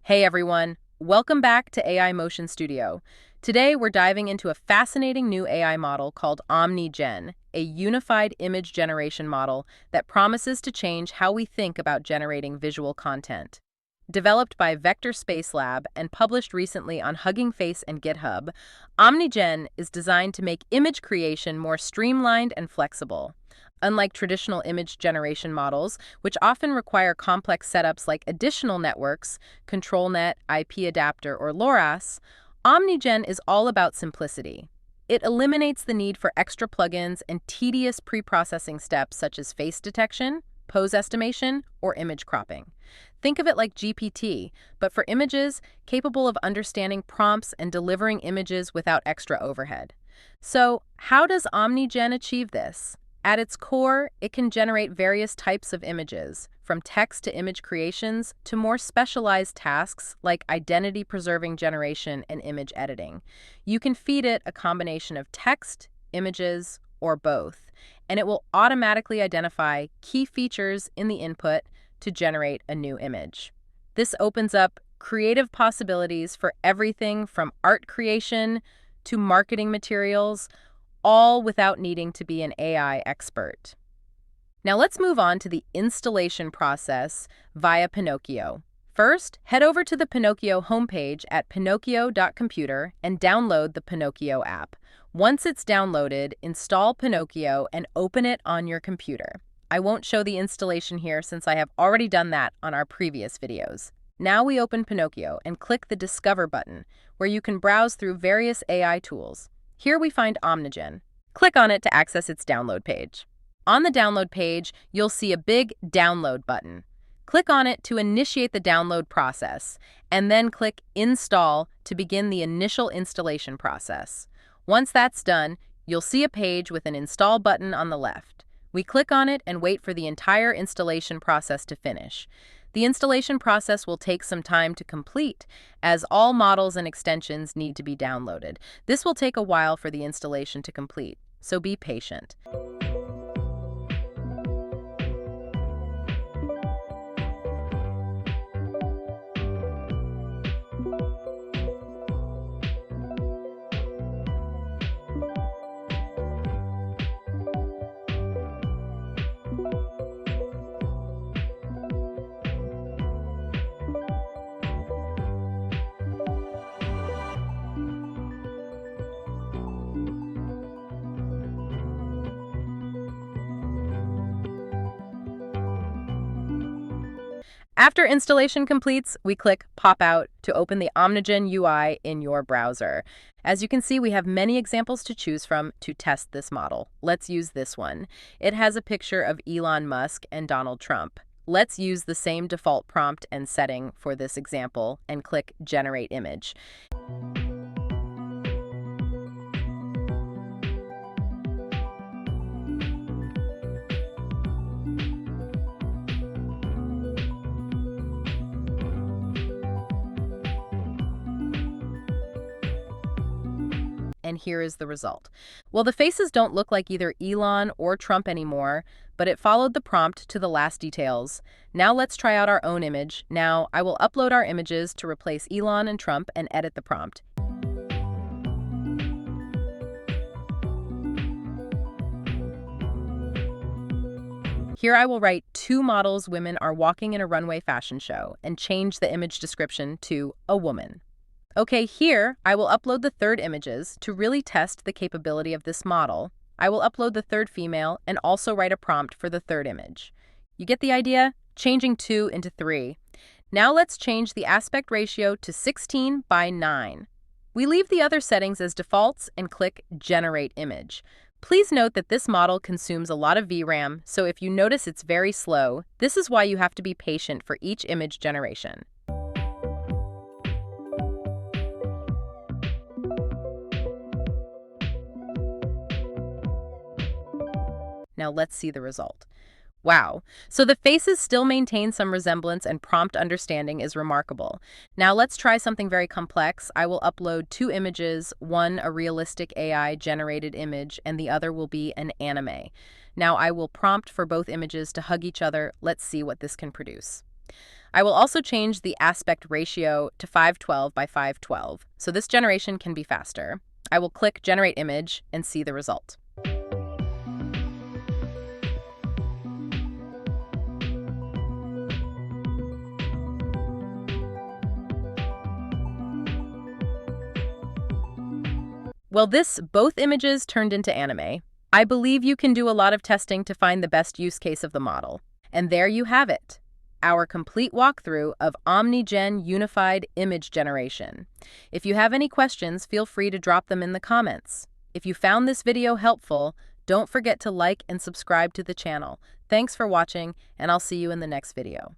Hey everyone, welcome back to AI Motion Studio. Today we're diving into a fascinating new AI model called OmniGen, a unified image generation model that promises to change how we think about generating visual content. Developed by VectorSpaceLab and published recently on Hugging Face and GitHub, OmniGen is designed to make image creation more streamlined and flexible. Unlike traditional image generation models, which often require complex setups like additional networks, ControlNet, IP adapter, or LoRa's, OmniGen is all about simplicity. It eliminates the need for extra plugins and tedious pre-processing steps such as face detection, pose estimation, or image cropping. Think of it like GPT, but for images capable of understanding prompts and delivering images without extra overhead. So, how does OmniGen achieve this? At its core, it can generate various types of images, from text to image creations to more specialized tasks like identity-preserving generation and image editing. You can feed it a combination of text, images, or both, and it will automatically identify key features in the input to generate a new image. This opens up creative possibilities for everything from art creation to marketing materials, all without needing to be an AI expert. Now let's move on to the installation process via Pinokio. First, head over to the Pinokio homepage at pinokio.computer and download the Pinokio app. Once it's downloaded, install Pinokio and open it on your computer. I won't show the installation here since I have already done that on our previous videos. Now we open Pinokio and click the Discover button, where you can browse through various AI tools. Here we find OmniGen. Click on it to access its download page. On the download page, you'll see a big Download button. Click on it to initiate the download process, and then click Install to begin the initial installation process. Once that's done, you'll see a page with an Install button on the left. We click on it and wait for the entire installation process to finish. The installation process will take some time to complete, as all models and extensions need to be downloaded. This will take a while for the installation to complete, so be patient. After installation completes, we click Pop Out to open the OmniGen UI in your browser. As you can see, we have many examples to choose from to test this model. Let's use this one. It has a picture of Elon Musk and Donald Trump. Let's use the same default prompt and setting for this example and click Generate Image. And here is the result. Well, the faces don't look like either Elon or Trump anymore, but it followed the prompt to the last details. Now let's try out our own image. Now I will upload our images to replace Elon and Trump and edit the prompt. Here I will write 2 models women are walking in a runway fashion show and change the image description to a woman. Okay, here I will upload the third images to really test the capability of this model. I will upload the third female and also write a prompt for the third image. You get the idea? Changing 2 into 3. Now let's change the aspect ratio to 16:9. We leave the other settings as defaults and click Generate Image. Please note that this model consumes a lot of VRAM, so if you notice it's very slow, this is why you have to be patient for each image generation. Now let's see the result. Wow, so the faces still maintain some resemblance and prompt understanding is remarkable. Now let's try something very complex. I will upload 2 images, one a realistic AI-generated image, and the other will be an anime. Now I will prompt for both images to hug each other. Let's see what this can produce. I will also change the aspect ratio to 512 by 512, so this generation can be faster. I will click Generate Image and see the result. Well, both images turned into anime. I believe you can do a lot of testing to find the best use case of the model. And there you have it, our complete walkthrough of OmniGen Unified Image Generation. If you have any questions, feel free to drop them in the comments. If you found this video helpful, don't forget to like and subscribe to the channel. Thanks for watching, and I'll see you in the next video.